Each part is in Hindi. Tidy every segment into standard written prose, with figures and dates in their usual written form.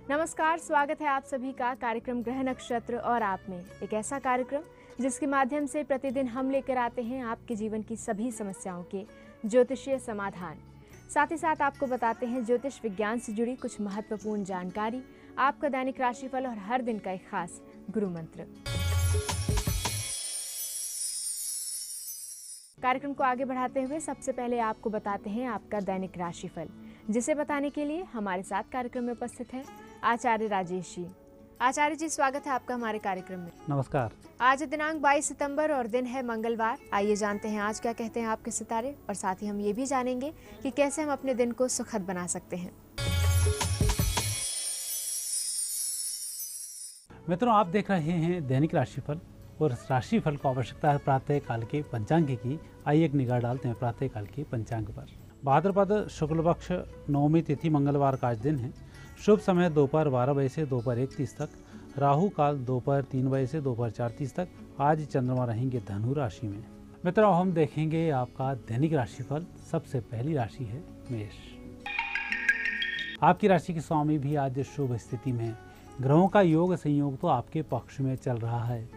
नमस्कार, स्वागत है आप सभी का कार्यक्रम ग्रह नक्षत्र और आप में। एक ऐसा कार्यक्रम जिसके माध्यम से प्रतिदिन हम लेकर आते हैं आपके जीवन की सभी समस्याओं के ज्योतिषीय समाधान। साथ ही साथ आपको बताते हैं ज्योतिष विज्ञान से जुड़ी कुछ महत्वपूर्ण जानकारी, आपका दैनिक राशिफल और हर दिन का एक खास गुरु मंत्र। कार्यक्रम को आगे बढ़ाते हुए सबसे पहले आपको बताते हैं आपका दैनिक राशिफल, जिसे बताने के लिए हमारे साथ कार्यक्रम में उपस्थित है आचार्य राजेश जी। आचार्य जी, स्वागत है आपका हमारे कार्यक्रम में। नमस्कार। आज दिनांक 22 सितंबर और दिन है मंगलवार। आइए जानते हैं आज क्या कहते हैं आपके सितारे, और साथ ही हम ये भी जानेंगे कि कैसे हम अपने दिन को सुखद बना सकते हैं। मित्रों, आप देख रहे हैं दैनिक राशिफल और इस राशिफल को आवश्यकता है प्रातः काल के पंचांग की। आइए एक निगाह डालते हैं प्रातः काल के पंचांग पर। भाद्रपद शुक्ल पक्ष नवमी तिथि मंगलवार का आज दिन है। शुभ समय दोपहर 12 बजे से दोपहर 1:30 तक। राहु काल दोपहर 3 बजे से दोपहर 4:30 तक। आज चंद्रमा रहेंगे धनु राशि में। मित्रों, हम देखेंगे आपका दैनिक राशिफल। सबसे पहली राशि है मेष। आपकी राशि के स्वामी भी आज शुभ स्थिति में है। ग्रहों का योग संयोग तो आपके पक्ष में चल रहा है,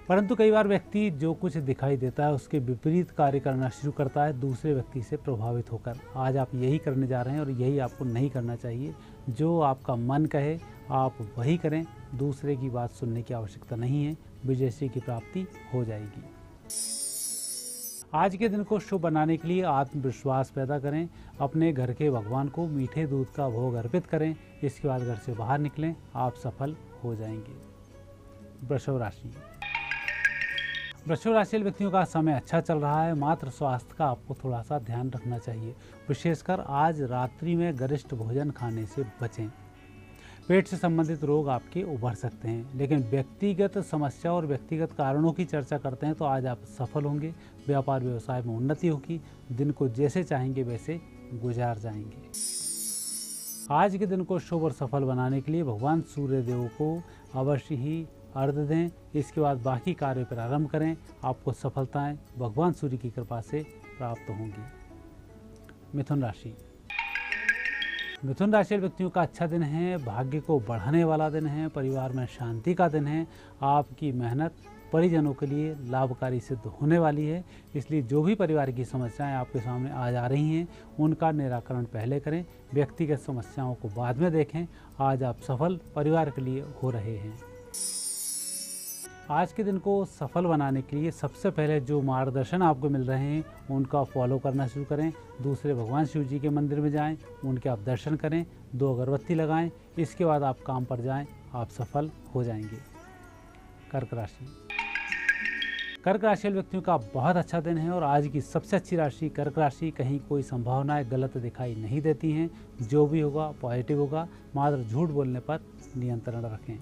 परंतु कई बार व्यक्ति जो कुछ दिखाई देता है उसके विपरीत कार्य करना शुरू करता है दूसरे व्यक्ति से प्रभावित होकर। आज आप यही करने जा रहे हैं और यही आपको नहीं करना चाहिए। जो आपका मन कहे आप वही करें, दूसरे की बात सुनने की आवश्यकता नहीं है। विजयश्री की प्राप्ति हो जाएगी। आज के दिन को शुभ बनाने के लिए आत्मविश्वास पैदा करें। अपने घर के भगवान को मीठे दूध का भोग अर्पित करें। इसके बाद घर से बाहर निकलें, आप सफल हो जाएंगे। वृषभ राशि। वृषभ राशि व्यक्तियों का समय अच्छा चल रहा है, मात्र स्वास्थ्य का आपको थोड़ा सा ध्यान रखना चाहिए। विशेषकर आज रात्रि में गरिष्ठ भोजन खाने से बचें। पेट से संबंधित रोग आपके उभर सकते हैं, लेकिन व्यक्तिगत समस्या और व्यक्तिगत कारणों की चर्चा करते हैं तो आज आप सफल होंगे। व्यापार व्यवसाय में उन्नति होगी। दिन को जैसे चाहेंगे वैसे गुजार जाएंगे। आज के दिन को शुभ और सफल बनाने के लिए भगवान सूर्य देव को अवश्य ही अर्घ दें। इसके बाद बाकी कार्य प्रारंभ करें। आपको सफलताएं भगवान सूर्य की कृपा से प्राप्त होंगी। मिथुन राशि। मिथुन राशि व्यक्तियों का अच्छा दिन है। भाग्य को बढ़ाने वाला दिन है। परिवार में शांति का दिन है। आपकी मेहनत परिजनों के लिए लाभकारी सिद्ध होने वाली है। इसलिए जो भी परिवार की समस्याएं आपके सामने आ जा रही हैं उनका निराकरण पहले करें, व्यक्तिगत समस्याओं को बाद में देखें। आज आप सफल परिवार के लिए हो रहे हैं। आज के दिन को सफल बनाने के लिए सबसे पहले जो मार्गदर्शन आपको मिल रहे हैं उनका फॉलो करना शुरू करें। दूसरे भगवान शिव जी के मंदिर में जाएं, उनके आप दर्शन करें, 2 अगरबत्ती लगाएं। इसके बाद आप काम पर जाएं, आप सफल हो जाएंगे। कर्क राशि। कर्क राशि व्यक्तियों का बहुत अच्छा दिन है और आज की सबसे अच्छी राशि कर्क राशि। कहीं कोई संभावनाएं गलत दिखाई नहीं देती हैं। जो भी होगा पॉजिटिव होगा। मात्र झूठ बोलने पर नियंत्रण रखें।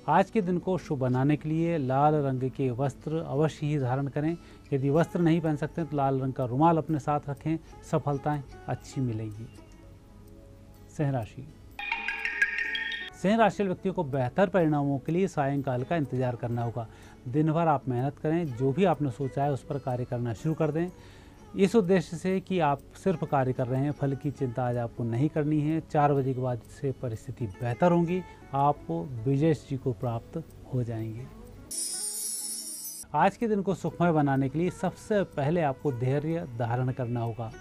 आज के दिन को शुभ बनाने के लिए लाल रंग के वस्त्र अवश्य ही धारण करें। यदि वस्त्र नहीं पहन सकते तो लाल रंग का रुमाल अपने साथ रखें। सफलताएं अच्छी मिलेगी। सिंह राशि। सिंह राशि व्यक्तियों को बेहतर परिणामों के लिए सायंकाल का इंतजार करना होगा। दिन भर आप मेहनत करें, जो भी आपने सोचा है उस पर कार्य करना शुरू कर दें, इस उद्देश्य से कि आप सिर्फ कार्य कर रहे हैं। फल की चिंता आज आपको नहीं करनी है। 4 बजे के बाद से परिस्थिति बेहतर होंगी। आपको विजयश्री को प्राप्त हो जाएंगे। आज के दिन को सुखमय बनाने के लिए सबसे पहले आपको धैर्य धारण करना होगा।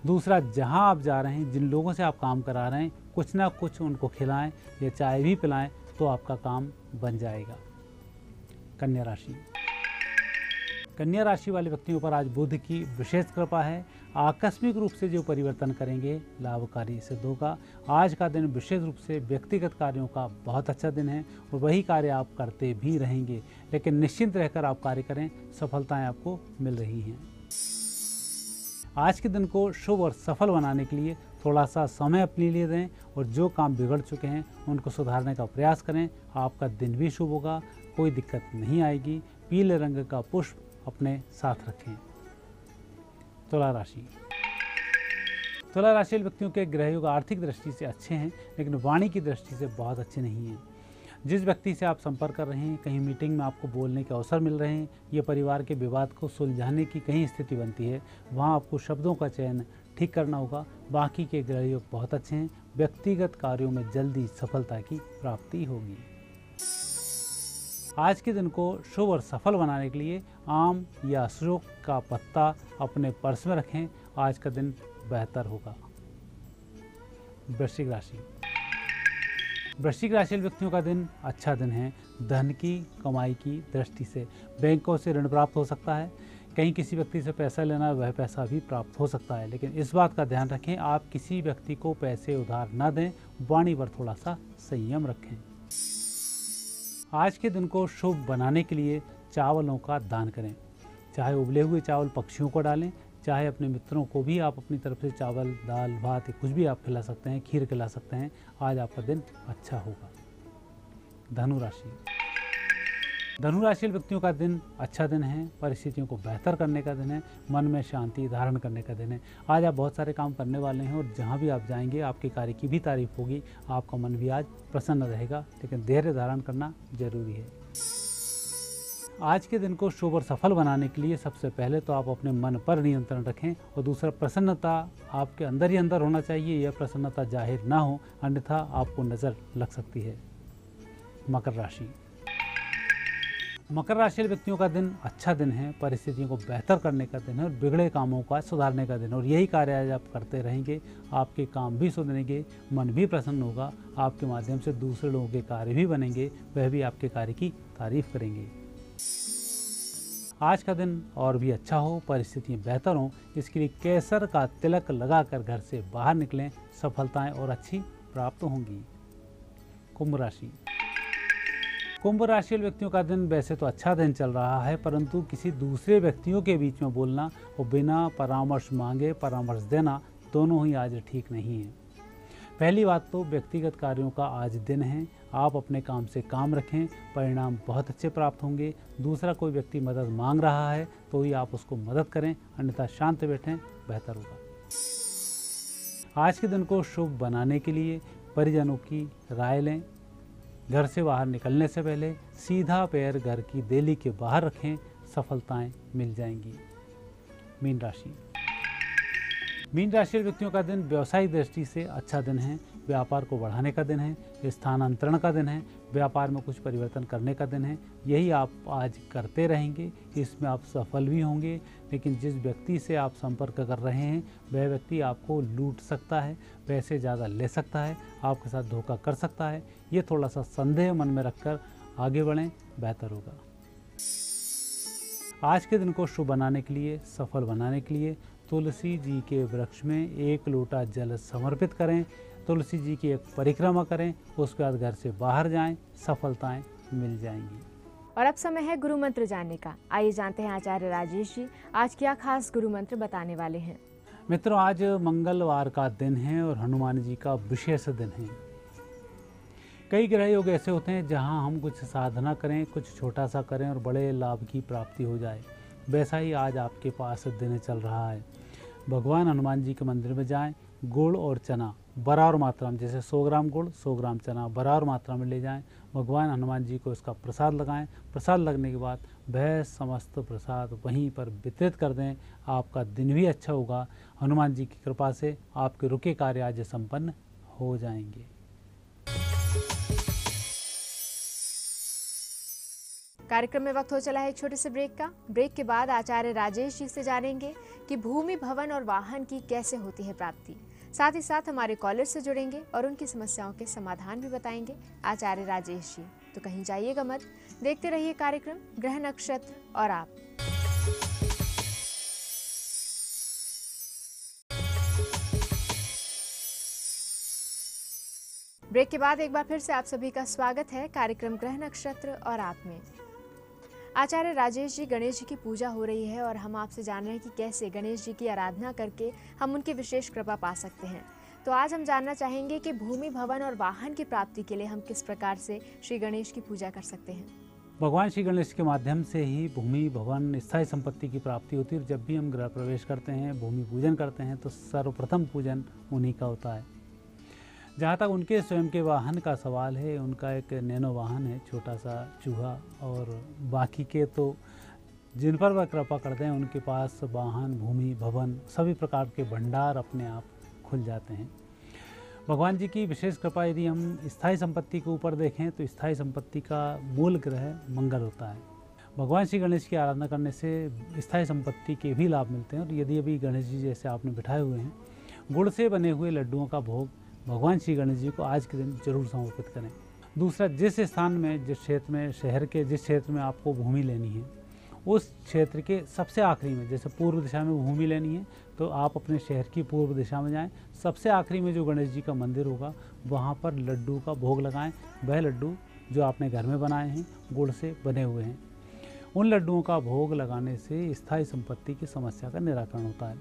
दूसरा, जहां आप जा रहे हैं, जिन लोगों से आप काम करा रहे हैं, कुछ ना कुछ उनको खिलाएं या चाय भी पिलाएं तो आपका काम बन जाएगा। कन्या राशि। कन्या राशि वाले व्यक्तियों पर आज बुध की विशेष कृपा है। आकस्मिक रूप से जो परिवर्तन करेंगे लाभकारी सिद्ध होगा। आज का दिन विशेष रूप से व्यक्तिगत कार्यों का बहुत अच्छा दिन है और वही कार्य आप करते भी रहेंगे, लेकिन निश्चिंत रहकर आप कार्य करें, सफलताएं आपको मिल रही हैं। आज के दिन को शुभ और सफल बनाने के लिए थोड़ा सा समय अपने लिए दें और जो काम बिगड़ चुके हैं उनको सुधारने का प्रयास करें। आपका दिन भी शुभ होगा, कोई दिक्कत नहीं आएगी। पीले रंग का पुष्प अपने साथ रखें। तुला राशि। तुला राशि व्यक्तियों के ग्रह योग आर्थिक दृष्टि से अच्छे हैं, लेकिन वाणी की दृष्टि से बहुत अच्छे नहीं हैं। जिस व्यक्ति से आप संपर्क कर रहे हैं, कहीं मीटिंग में आपको बोलने के अवसर मिल रहे हैं, ये परिवार के विवाद को सुलझाने की कहीं स्थिति बनती है, वहाँ आपको शब्दों का चयन ठीक करना होगा। बाकी के ग्रह योग बहुत अच्छे हैं। व्यक्तिगत कार्यों में जल्दी सफलता की प्राप्ति होगी। आज के दिन को शुभ और सफल बनाने के लिए आम या अशोक का पत्ता अपने पर्स में रखें। आज का दिन बेहतर होगा। वृश्चिक राशि। वृश्चिक राशि व्यक्तियों का दिन अच्छा दिन है। धन की कमाई की दृष्टि से बैंकों से ऋण प्राप्त हो सकता है। कहीं किसी व्यक्ति से पैसा लेना, वह पैसा भी प्राप्त हो सकता है, लेकिन इस बात का ध्यान रखें आप किसी व्यक्ति को पैसे उधार न दें। वाणी पर थोड़ा सा संयम रखें। आज के दिन को शुभ बनाने के लिए चावलों का दान करें। चाहे उबले हुए चावल पक्षियों को डालें, चाहे अपने मित्रों को भी आप अपनी तरफ से चावल, दाल, भात या कुछ भी आप खिला सकते हैं, खीर खिला सकते हैं। आज आपका दिन अच्छा होगा। धनु राशि। धनु राशि व्यक्तियों का दिन अच्छा दिन है। परिस्थितियों को बेहतर करने का दिन है। मन में शांति धारण करने का दिन है। आज आप बहुत सारे काम करने वाले हैं और जहां भी आप जाएंगे आपके कार्य की भी तारीफ होगी। आपका मन भी आज प्रसन्न रहेगा, लेकिन धैर्य धारण करना जरूरी है। आज के दिन को शुभ और सफल बनाने के लिए सबसे पहले तो आप अपने मन पर नियंत्रण रखें और दूसरा प्रसन्नता आपके अंदर ही अंदर होना चाहिए। यह प्रसन्नता जाहिर ना हो, अन्यथा आपको नज़र लग सकती है। मकर राशि। मकर राशि व्यक्तियों का दिन अच्छा दिन है। परिस्थितियों को बेहतर करने का दिन है और बिगड़े कामों का सुधारने का दिन है, और यही कार्य आज आप करते रहेंगे। आपके काम भी सुधरेंगे, मन भी प्रसन्न होगा। आपके माध्यम से दूसरे लोगों के कार्य भी बनेंगे, वह भी आपके कार्य की तारीफ करेंगे। आज का दिन और भी अच्छा हो, परिस्थितियाँ बेहतर हों, इसके लिए केसर का तिलक लगाकर घर से बाहर निकलें। सफलताएं और अच्छी प्राप्त होंगी। कुंभ राशि। कुंभ राशि व्यक्तियों का दिन वैसे तो अच्छा दिन चल रहा है, परंतु किसी दूसरे व्यक्तियों के बीच में बोलना और बिना परामर्श मांगे परामर्श देना दोनों ही आज ठीक नहीं है। पहली बात तो व्यक्तिगत कार्यों का आज दिन है। आप अपने काम से काम रखें, परिणाम बहुत अच्छे प्राप्त होंगे। दूसरा कोई व्यक्ति मदद मांग रहा है तो ही आप उसको मदद करें, अन्यथा शांत बैठें, बेहतर होगा। आज के दिन को शुभ बनाने के लिए परिजनों की राय लें। घर से बाहर निकलने से पहले सीधा पैर घर की देली के बाहर रखें। सफलताएं मिल जाएंगी। मीन राशि। मीन राशि व्यक्तियों का दिन व्यवसायिक दृष्टि से अच्छा दिन है। व्यापार को बढ़ाने का दिन है, स्थानांतरण का दिन है, व्यापार में कुछ परिवर्तन करने का दिन है। यही आप आज करते रहेंगे, इसमें आप सफल भी होंगे। लेकिन जिस व्यक्ति से आप संपर्क कर रहे हैं वह व्यक्ति आपको लूट सकता है, पैसे ज़्यादा ले सकता है, आपके साथ धोखा कर सकता है। ये थोड़ा सा संदेह मन में रखकर आगे बढ़ें, बेहतर होगा। आज के दिन को शुभ बनाने के लिए, सफल बनाने के लिए तुलसी जी के वृक्ष में 1 लोटा जल समर्पित करें। तुलसी जी की एक परिक्रमा करें, उसके बाद घर से बाहर जाएं, सफलताएं मिल जाएंगी। और अब समय है गुरु मंत्र जानने का। आइए जानते हैं आचार्य राजेश जी आज क्या खास गुरु मंत्र बताने वाले हैं। मित्रों, आज मंगलवार का दिन है और हनुमान जी का विशेष दिन है। कई ग्रह योग ऐसे होते हैं जहां हम कुछ साधना करें, कुछ छोटा सा करें और बड़े लाभ की प्राप्ति हो जाए। वैसा ही आज आपके पास दिन चल रहा है। भगवान हनुमान जी के मंदिर में जाएं, गुड़ और चना बराबर मात्रा में, जैसे 100 ग्राम गुड़ 100 ग्राम चना बराबर मात्रा में ले जाएं। भगवान हनुमान जी को इसका प्रसाद लगाएं। प्रसाद लगने के बाद वह समस्त प्रसाद वहीं पर वितरित कर दें। आपका दिन भी अच्छा होगा। हनुमान जी की कृपा से आपके रुके कार्य आज संपन्न हो जाएंगे। कार्यक्रम में वक्त हो चला है एक छोटे से ब्रेक का। ब्रेक के बाद आचार्य राजेश जी से जानेंगे कि भूमि, भवन और वाहन की कैसे होती है प्राप्ति। साथ ही साथ हमारे कॉलर से जुड़ेंगे और उनकी समस्याओं के समाधान भी बताएंगे आचार्य राजेश जी। तो कहीं जाइएगा मत, देखते रहिए कार्यक्रम ग्रह नक्षत्र और आप। ब्रेक के बाद एक बार फिर से आप सभी का स्वागत है कार्यक्रम ग्रह नक्षत्र और आप में। आचार्य राजेश जी, गणेश जी की पूजा हो रही है और हम आपसे जान रहे हैं कि कैसे गणेश जी की आराधना करके हम उनकी विशेष कृपा पा सकते हैं। तो आज हम जानना चाहेंगे कि भूमि, भवन और वाहन की प्राप्ति के लिए हम किस प्रकार से श्री गणेश की पूजा कर सकते हैं। भगवान श्री गणेश के माध्यम से ही भूमि, भवन, स्थायी संपत्ति की प्राप्ति होती है। जब भी हम गृह प्रवेश करते हैं, भूमि पूजन करते हैं, तो सर्वप्रथम पूजन उन्हीं का होता है। जहाँ तक उनके स्वयं के वाहन का सवाल है, उनका एक नैनो वाहन है, छोटा सा चूहा, और बाकी के तो जिन पर वह कृपा करते हैं उनके पास वाहन, भूमि, भवन सभी प्रकार के भंडार अपने आप खुल जाते हैं। भगवान जी की विशेष कृपा यदि हम स्थायी संपत्ति के ऊपर देखें तो स्थायी संपत्ति का मूल ग्रह मंगल होता है। भगवान श्री गणेश की आराधना करने से स्थायी संपत्ति के भी लाभ मिलते हैं। और यदि अभी गणेश जी जैसे आपने बिठाए हुए हैं, गुड़ से बने हुए लड्डुओं का भोग भगवान श्री गणेश जी को आज के दिन जरूर समर्पित करें। दूसरा, जिस स्थान में, जिस क्षेत्र में, शहर के जिस क्षेत्र में आपको भूमि लेनी है, उस क्षेत्र के सबसे आखिरी में, जैसे पूर्व दिशा में भूमि लेनी है तो आप अपने शहर की पूर्व दिशा में जाएं, सबसे आखिरी में जो गणेश जी का मंदिर होगा वहाँ पर लड्डू का भोग लगाएं। वह लड्डू जो आपने घर में बनाए हैं, गुड़ से बने हुए हैं, उन लड्डुओं का भोग लगाने से स्थायी संपत्ति की समस्या का निराकरण होता है।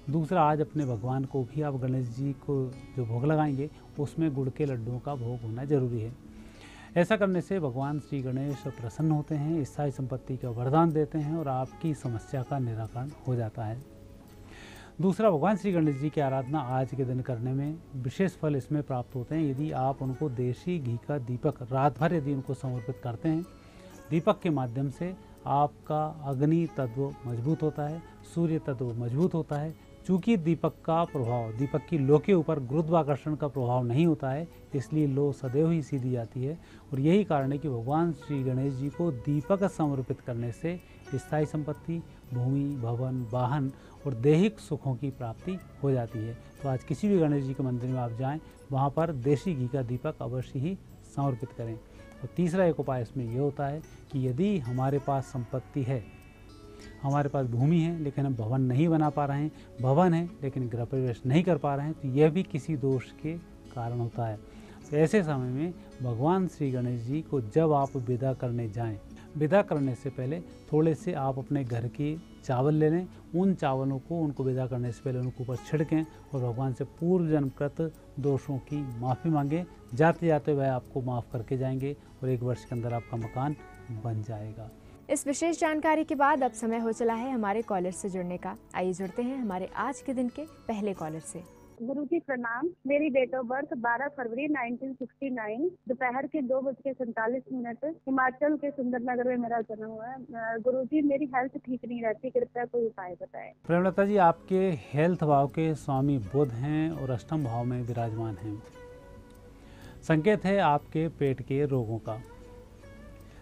दूसरा, आज अपने भगवान को भी आप गणेश जी को जो भोग लगाएंगे उसमें गुड़ के लड्डुओं का भोग होना जरूरी है। ऐसा करने से भगवान श्री गणेश प्रसन्न होते हैं, स्थायी संपत्ति का वरदान देते हैं और आपकी समस्या का निराकरण हो जाता है। दूसरा, भगवान श्री गणेश जी की आराधना आज के दिन करने में विशेष फल इसमें प्राप्त होते हैं यदि आप उनको देशी घी का दीपक रात भर यदि उनको समर्पित करते हैं। दीपक के माध्यम से आपका अग्नि तत्व मजबूत होता है, सूर्य तत्व मजबूत होता है। चूँकि दीपक का प्रभाव, दीपक की लो के ऊपर गुरुत्वाकर्षण का प्रभाव नहीं होता है, इसलिए लो सदैव ही सीधी जाती है। और यही कारण है कि भगवान श्री गणेश जी को दीपक समर्पित करने से स्थायी संपत्ति, भूमि, भवन, वाहन और दैहिक सुखों की प्राप्ति हो जाती है। तो आज किसी भी गणेश जी के मंदिर में आप जाएं, वहाँ पर देशी घी का दीपक अवश्य ही समर्पित करें। और तीसरा एक उपाय इसमें यह होता है कि यदि हमारे पास संपत्ति है, हमारे पास भूमि है लेकिन हम भवन नहीं बना पा रहे हैं, भवन है लेकिन गृह प्रवेश नहीं कर पा रहे हैं, तो यह भी किसी दोष के कारण होता है। तो ऐसे समय में भगवान श्री गणेश जी को जब आप विदा करने जाएं, विदा करने से पहले थोड़े से आप अपने घर के चावल ले लें। उन चावलों को उनको विदा करने से पहले उनके ऊपर छिड़कें और भगवान से पूर्व जन्मकृत दोषों की माफ़ी मांगें। जाते जाते वह आपको माफ़ करके जाएंगे और 1 वर्ष के अंदर आपका मकान बन जाएगा। इस विशेष जानकारी के बाद अब समय हो चला है हमारे कॉलर से जुड़ने का। आइए जुड़ते हैं हमारे आज के दिन के पहले कॉलर से। गुरुजी प्रणाम। मेरी डेट ऑफ बर्थ 12 फरवरी 1969 दोपहर के 2:47 हिमाचल के सुंदरनगर में मेरा जन्म हुआ है। गुरुजी, मेरी हेल्थ ठीक नहीं रहती, कृपया कोई उपाय बताएं। प्रेमलता जी, आपके हेल्थ भाव के स्वामी बुध हैं और अष्टम भाव में विराजमान हैं। संकेत है आपके पेट के रोगों का।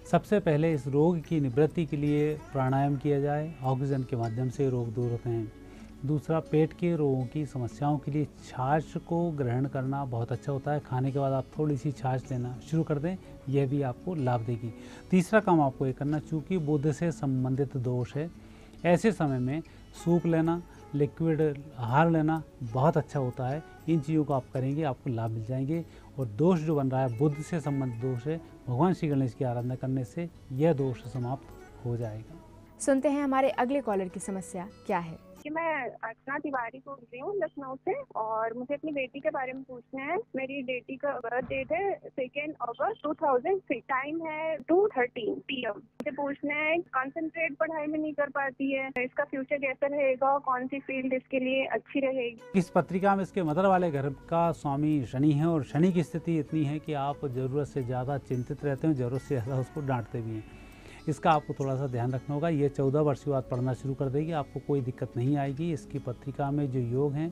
सबसे पहले इस रोग की निवृत्ति के लिए प्राणायाम किया जाए, ऑक्सीजन के माध्यम से रोग दूर होते हैं। दूसरा, पेट के रोगों की समस्याओं के लिए छाछ को ग्रहण करना बहुत अच्छा होता है। खाने के बाद आप थोड़ी सी छाछ लेना शुरू कर दें, यह भी आपको लाभ देगी। तीसरा काम आपको ये करना, चूँकि बुध से संबंधित दोष है, ऐसे समय में सूप लेना, लिक्विड आहार लेना बहुत अच्छा होता है। इन चीज़ों को आप करेंगे, आपको लाभ मिल जाएंगे। और दोष जो बन रहा है, बुध से संबंधित दोष है, भगवान श्री गणेश की आराधना करने से यह दोष समाप्त हो जाएगा। सुनते हैं हमारे अगले कॉलर की समस्या क्या है। कि मैं अर्चना तिवारी बोल रही हूँ लखनऊ से, और मुझे अपनी बेटी के बारे में पूछना है। मेरी बेटी का बर्थ डेट है 2 अगस्त 2006, टाइम है 2:13 PM। मुझे पूछना है, कंसंट्रेट पढ़ाई में नहीं कर पाती है, इसका फ्यूचर कैसा रहेगा, कौन सी फील्ड इसके लिए अच्छी रहेगी। इस पत्रिका में इसके मदर वाले घर का स्वामी शनि है और शनि की स्थिति इतनी है कि आप ज़रूरत से ज़्यादा चिंतित रहते हैं, ज़रूरत से ज़्यादा उसको डांटते भी हैं। इसका आपको थोड़ा सा ध्यान रखना होगा। ये 14 वर्ष के बाद पढ़ना शुरू कर देगी, आपको कोई दिक्कत नहीं आएगी। इसकी पत्रिका में जो योग हैं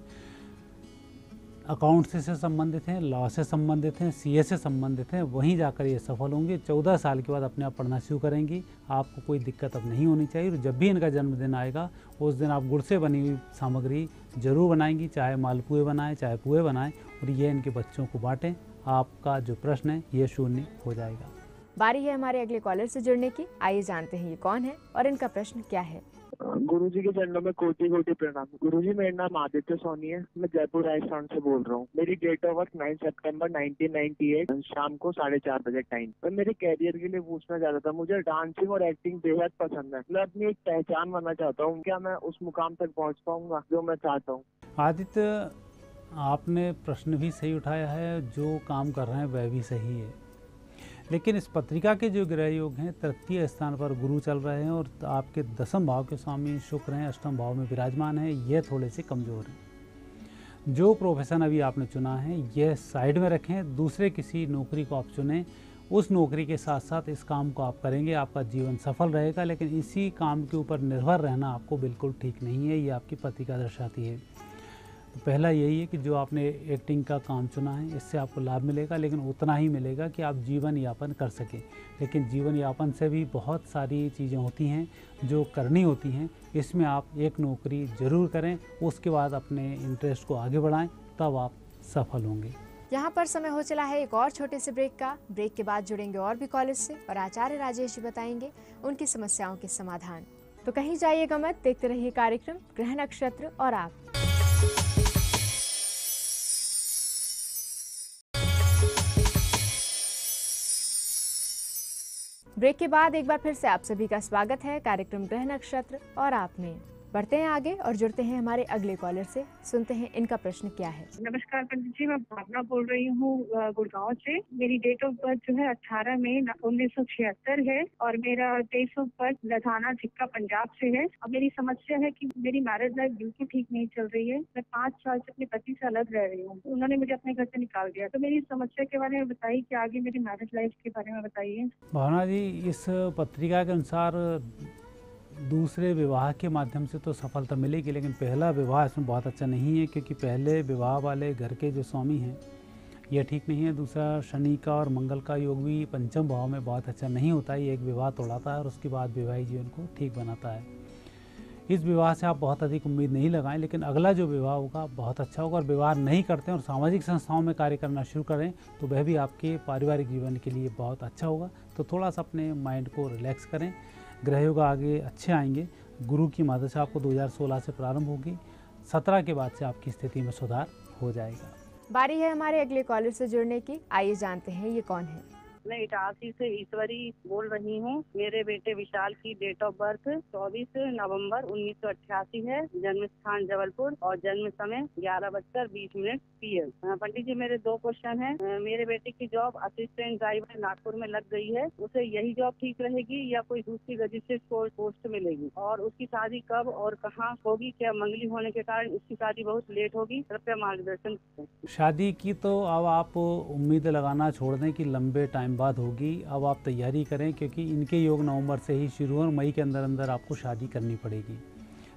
अकाउंट से संबंधित हैं, लॉ से संबंधित हैं, सीए से संबंधित हैं, वहीं जाकर ये सफल होंगे। 14 साल के बाद अपने आप पढ़ना शुरू करेंगी, आपको कोई दिक्कत अब नहीं होनी चाहिए। और जब भी इनका जन्मदिन आएगा उस दिन आप गुड़ से बनी हुई सामग्री जरूर बनाएंगी, चाहे मालपुए बनाएं चाहे पुए बनाएं, और ये इनके बच्चों को बांटें। आपका जो प्रश्न है ये शून्य हो जाएगा। बारी है हमारे अगले कॉलर से जुड़ने की। आइए जानते हैं ये कौन है और इनका प्रश्न क्या है। गुरुजी के चरणों में कोटि कोटि प्रणाम। गुरुजी, मेरा नाम आदित्य सोनी है, मैं जयपुर राजस्थान से बोल रहा हूँ। मेरी डेट ऑफ बर्थ 9 सितंबर 1998 शाम को 4:30 बजे टाइम। मैं मेरे कैरियर के लिए पूछना चाहता था। मुझे डांसिंग और एक्टिंग बेहद पसंद है। मैं अपनी एक पहचान बनना चाहता हूँ। क्या मैं उस मुकाम तक पहुँच पाऊंगा जो मैं चाहता हूँ? आदित्य, आपने प्रश्न भी सही उठाया है, जो काम कर रहे हैं वह भी सही है, लेकिन इस पत्रिका के जो ग्रह योग हैं, तृतीय स्थान पर गुरु चल रहे हैं और आपके 10वें भाव के स्वामी शुक्र हैं, अष्टम भाव में विराजमान है, ये थोड़े से कमज़ोर हैं। जो प्रोफेशन अभी आपने चुना है यह साइड में रखें, दूसरे किसी नौकरी को आप चुनें उस नौकरी के साथ साथ इस काम को आप करेंगे, आपका जीवन सफल रहेगा। लेकिन इसी काम के ऊपर निर्भर रहना आपको बिल्कुल ठीक नहीं है, ये आपकी पत्रिका दर्शाती है। तो पहला यही है कि जो आपने एक्टिंग का काम चुना है इससे आपको लाभ मिलेगा, लेकिन उतना ही मिलेगा कि आप जीवन यापन कर सकें। लेकिन जीवन यापन से भी बहुत सारी चीज़ें होती हैं जो करनी होती हैं। इसमें आप एक नौकरी ज़रूर करें, उसके बाद अपने इंटरेस्ट को आगे बढ़ाएं, तब आप सफल होंगे। यहाँ पर समय हो चला है एक और छोटे से ब्रेक का। ब्रेक के बाद जुड़ेंगे और भी कॉलेज से और आचार्य राजेश जी बताएंगे उनकी समस्याओं के समाधान। तो कहीं जाइएगा मत, देखते रहिए कार्यक्रम ग्रह नक्षत्र और आप। ब्रेक के बाद एक बार फिर से आप सभी का स्वागत है कार्यक्रम ग्रह नक्षत्र और आप में। बढ़ते हैं आगे और जुड़ते हैं हमारे अगले कॉलर से, सुनते हैं इनका प्रश्न क्या है। नमस्कार पंडित जी, मैं भावना बोल रही हूँ गुड़गांव से। मेरी डेट ऑफ बर्थ जो है 18 मई 1976 है और मेरा प्लेस ऑफ बर्थ लधाना झिक्का पंजाब से है। अब मेरी समस्या है कि मेरी मैरिज लाइफ बिल्कुल ठीक नहीं चल रही है। मैं 5 साल से अपने पति से अलग रह रही हूँ। उन्होंने मुझे अपने घर से निकाल दिया। तो मेरी समस्या के बारे में बताइए कि आगे मेरी मैरिज लाइफ के बारे में बताइए। भावना जी, इस पत्रिका के अनुसार दूसरे विवाह के माध्यम से तो सफलता मिलेगी, लेकिन पहला विवाह इसमें बहुत अच्छा नहीं है, क्योंकि पहले विवाह वाले घर के जो स्वामी हैं यह ठीक नहीं है। दूसरा, शनि का और मंगल का योग भी पंचम भाव में बहुत अच्छा नहीं होता है। ये एक विवाह तोड़ाता है और उसके बाद वैवाहिक जीवन को ठीक बनाता है। इस विवाह से आप बहुत अधिक उम्मीद नहीं लगाएं, लेकिन अगला जो विवाह होगा बहुत अच्छा होगा। और विवाह नहीं करते हैं और सामाजिक संस्थाओं में कार्य करना शुरू करें तो वह भी आपके पारिवारिक जीवन के लिए बहुत अच्छा होगा। तो थोड़ा सा अपने माइंड को रिलैक्स करें। ग्रह योग आगे अच्छे आएंगे। गुरु की मदद से आपको 2016 से प्रारंभ होगी। 17 के बाद से आपकी स्थिति में सुधार हो जाएगा। बारी है हमारे अगले कॉलर से जुड़ने की। आइए जानते हैं ये कौन है। मैं इटारसी से ईश्वरी बोल रही हूँ। मेरे बेटे विशाल की डेट ऑफ बर्थ 24 नवंबर 1988 है। जन्म स्थान जबलपुर और जन्म समय 11:20 PM। पंडित जी, मेरे 2 क्वेश्चन हैं। मेरे बेटे की जॉब असिस्टेंट ड्राइवर नागपुर में लग गई है। उसे यही जॉब ठीक रहेगी या कोई दूसरी रजिस्टर्ड पोस्ट मिलेगी? और उसकी शादी कब और कहाँ होगी? क्या मंगली होने के कारण उसकी शादी बहुत लेट होगी? कृपया मार्गदर्शन करें। शादी की तो अब आप उम्मीद लगाना छोड़ दें कि लंबे टाइम बाद होगी। अब आप तैयारी करें, क्योंकि इनके योग नवंबर से ही शुरू और मई के अंदर अंदर आपको शादी करनी पड़ेगी।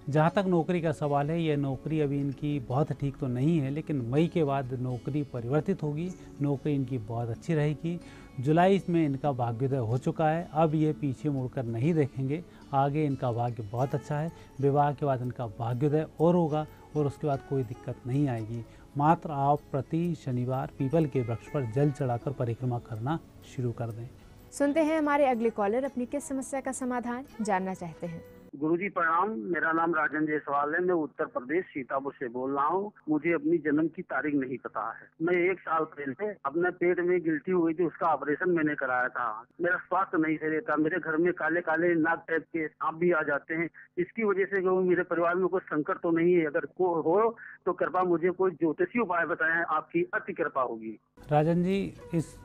जहाँ तक नौकरी का सवाल है, यह नौकरी अभी इनकी बहुत ठीक तो नहीं है, लेकिन मई के बाद नौकरी परिवर्तित होगी। नौकरी इनकी बहुत अच्छी रहेगी। जुलाई में इनका भाग्योदय हो चुका है। अब ये पीछे मुड़कर नहीं देखेंगे, आगे इनका भाग्य बहुत अच्छा है। विवाह के बाद इनका भाग्योदय और होगा और उसके बाद कोई दिक्कत नहीं आएगी। मात्र आप प्रति शनिवार पीपल के वृक्ष पर जल चढ़ाकर परिक्रमा करना शुरू कर दें। सुनते हैं हमारे अगले कॉलर अपनी किस समस्या का समाधान जानना चाहते हैं। गुरुजी प्रणाम। मेरा नाम राजन जायसवाल है। मैं उत्तर प्रदेश सीतापुर से बोल रहा हूँ। मुझे अपनी जन्म की तारीख नहीं पता है। मैं 1 साल पहले अपने पेट में गिल्टी हुई थी, उसका ऑपरेशन मैंने कराया था। मेरा स्वास्थ्य नहीं सही रहता। मेरे घर में काले काले नाग टाइप के सांप भी आ जाते हैं। इसकी वजह से मेरे परिवार में कोई संकट तो नहीं है? अगर को हो तो कृपया मुझे कोई ज्योतिषी उपाय बताएं, आपकी अति कृपा होगी। राजन जी, इस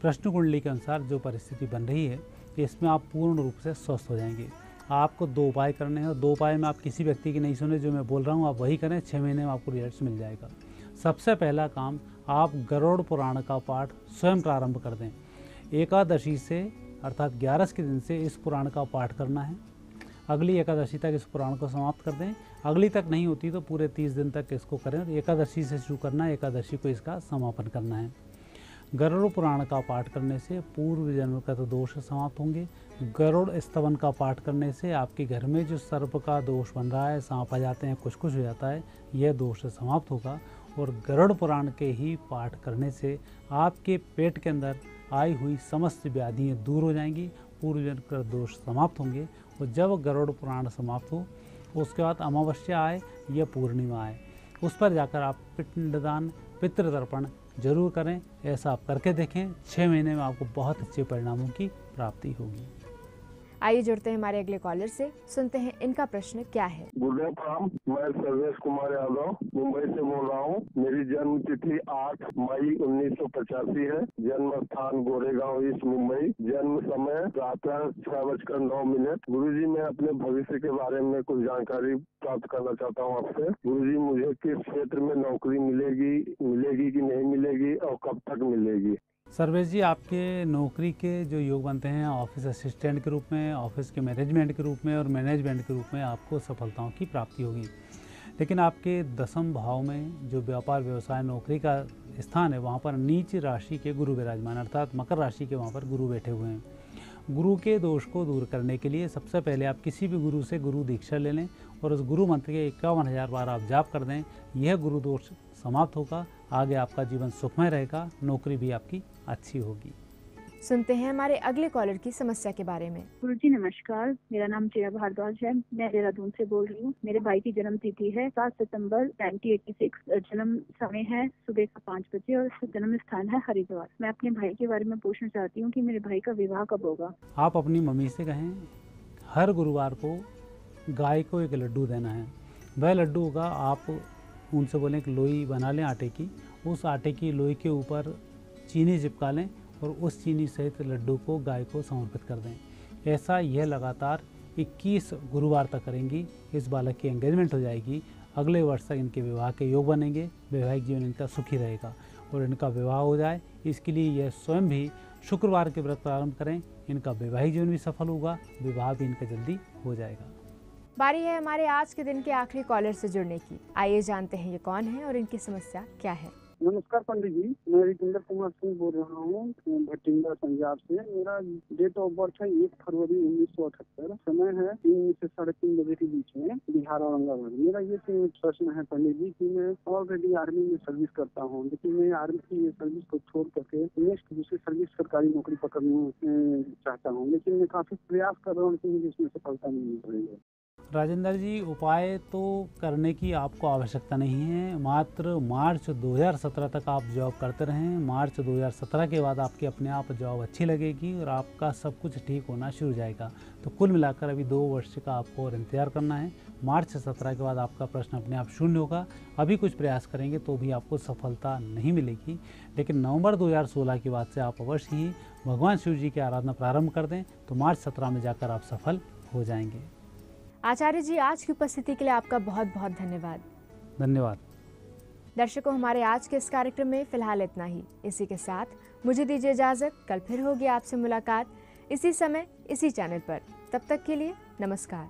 प्रश्न कुंडली के अनुसार जो परिस्थिति बन रही है, इसमें आप पूर्ण रूप से स्वस्थ हो जाएंगे। आपको 2 उपाय करने हैं और 2 उपाय में आप किसी व्यक्ति की नहीं सुने। जो मैं बोल रहा हूँ आप वही करें। 6 महीने में आपको रिजल्ट मिल जाएगा। सबसे पहला काम, आप गरुड़ पुराण का पाठ स्वयं प्रारंभ कर दें। एकादशी से अर्थात 11 के दिन से इस पुराण का पाठ करना है। अगली एकादशी तक इस पुराण को समाप्त कर दें। अगली तक नहीं होती तो पूरे 30 दिन तक इसको करें और एकादशी से शुरू करना है। एकादशी को इसका समापन करना है। गरुड़ पुराण का पाठ करने से पूर्व जन्म का तो दोष समाप्त होंगे। गरुड़ स्तवन का पाठ करने से आपके घर में जो सर्प का दोष बन रहा है, सांप आ जाते हैं, कुछ कुछ हो जाता है, यह दोष समाप्त होगा। और गरुड़ पुराण के ही पाठ करने से आपके पेट के अंदर आई हुई समस्त व्याधियाँ दूर हो जाएंगी, पूर्व जन्म का दोष समाप्त होंगे। और जब गरुड़ पुराण समाप्त हो उसके बाद अमावस्या आए या पूर्णिमा आए, उस पर जाकर आप पिंडदान पितृतर्पण जरूर करें। ऐसा आप करके देखें। 6 महीने में आपको बहुत अच्छे परिणामों की प्राप्ति होगी। आइए जुड़ते हैं हमारे अगले कॉलर से, सुनते हैं इनका प्रश्न क्या है। गुरुप्रणाम। मैं सर्वेश कुमार यादव मुंबई से बोल रहा हूँ। मेरी जन्म तिथि 8 मई 1985 है। जन्म स्थान गोरेगांव ईस्ट मुंबई। जन्म समय प्रातः 6:09। गुरुजी, मैं अपने भविष्य के बारे में कुछ जानकारी प्राप्त करना चाहता हूँ आपसे। गुरुजी, मुझे किस क्षेत्र में नौकरी मिलेगी कि नहीं मिलेगी और कब तक मिलेगी? सर्वेश जी, आपके नौकरी के जो योग बनते हैं ऑफिस असिस्टेंट के रूप में, ऑफिस के मैनेजमेंट के रूप में और मैनेजमेंट के रूप में आपको सफलताओं की प्राप्ति होगी। लेकिन आपके 10वें भाव में जो व्यापार व्यवसाय नौकरी का स्थान है वहाँ पर नीच राशि के गुरु विराजमान, अर्थात मकर राशि के वहाँ पर गुरु बैठे हुए हैं। गुरु के दोष को दूर करने के लिए सबसे पहले आप किसी भी गुरु से गुरु दीक्षा ले लें और उस गुरु मंत्र के 51,000 बार आप जाप कर दें। यह गुरु दोष समाप्त होगा, आगे आपका जीवन सुखमय रहेगा, नौकरी भी आपकी अच्छी होगी। सुनते हैं हमारे अगले कॉलर की समस्या के बारे में। गुरुजी नमस्कार, मेरा नाम जया भारद्वाज है। मैं देहरादून से बोल रही हूँ। मेरे भाई की जन्म तिथि है 7 सितंबर 1986। जन्म समय है सुबह का 5 बजे और जन्म स्थान है हरिद्वार। मैं अपने भाई के बारे में पूछना चाहती हूँ कि मेरे भाई का विवाह कब होगा। आप अपनी मम्मी से कहें हर गुरुवार को गाय को एक लड्डू देना है। वह लड्डू होगा, आप उनसे बोलें एक लोई बना लें आटे की, उस आटे की लोई के ऊपर चीनी चिपका लें और उस चीनी सहित लड्डू को गाय को समर्पित कर दें। ऐसा यह लगातार 21 गुरुवार तक करेंगी। इस बालक की एंगेजमेंट हो जाएगी। अगले वर्ष तक इनके विवाह के योग बनेंगे, वैवाहिक जीवन इनका सुखी रहेगा और इनका विवाह हो जाए। इसके लिए यह स्वयं भी शुक्रवार के व्रत प्रारंभ करें। इनका वैवाहिक जीवन भी सफल होगा, विवाह भी इनका जल्दी हो जाएगा। बारी है हमारे आज के दिन के आखिरी कॉलर से जुड़ने की। आइए जानते हैं ये कौन है और इनकी समस्या क्या है। नमस्कार पंडित जी, मैं रिजिंदर कुमार सिंह बोल रहा हूँ भटिंडा पंजाब से। मेरा डेट ऑफ बर्थ है 1 फरवरी 1978। समय है 3 से 3:30 बजे के बीच में, बिहार औरंगाबाद। मेरा ये प्रश्न है पंडित जी कि मैं ऑलरेडी आर्मी में सर्विस करता हूँ, लेकिन मैं आर्मी की सर्विस को छोड़ करके नेक्स्ट दूसरी सर्विस सरकारी नौकरी पकड़ना चाहता हूँ, लेकिन मैं काफी प्रयास कर रहा हूँ लेकिन मुझे इसमें सफलता नहीं मिल रही है। राजेंद्र जी, उपाय तो करने की आपको आवश्यकता नहीं है। मात्र मार्च 2017 तक आप जॉब करते रहें। मार्च 2017 के बाद आपकी अपने आप जॉब अच्छी लगेगी और आपका सब कुछ ठीक होना शुरू हो जाएगा। तो कुल मिलाकर अभी 2 वर्ष का आपको और इंतजार करना है। मार्च 17 के बाद आपका प्रश्न अपने आप शून्य होगा। अभी कुछ प्रयास करेंगे तो भी आपको सफलता नहीं मिलेगी, लेकिन नवंबर 2016 के बाद से आप अवश्य ही भगवान शिव जी की आराधना प्रारंभ कर दें तो मार्च 17 में जाकर आप सफल हो जाएंगे। आचार्य जी, आज की उपस्थिति के लिए आपका बहुत बहुत धन्यवाद। धन्यवाद। दर्शकों, हमारे आज के इस कार्यक्रम में फिलहाल इतना ही। इसी के साथ मुझे दीजिए इजाजत। कल फिर होगी आपसे मुलाकात इसी समय इसी चैनल पर। तब तक के लिए नमस्कार।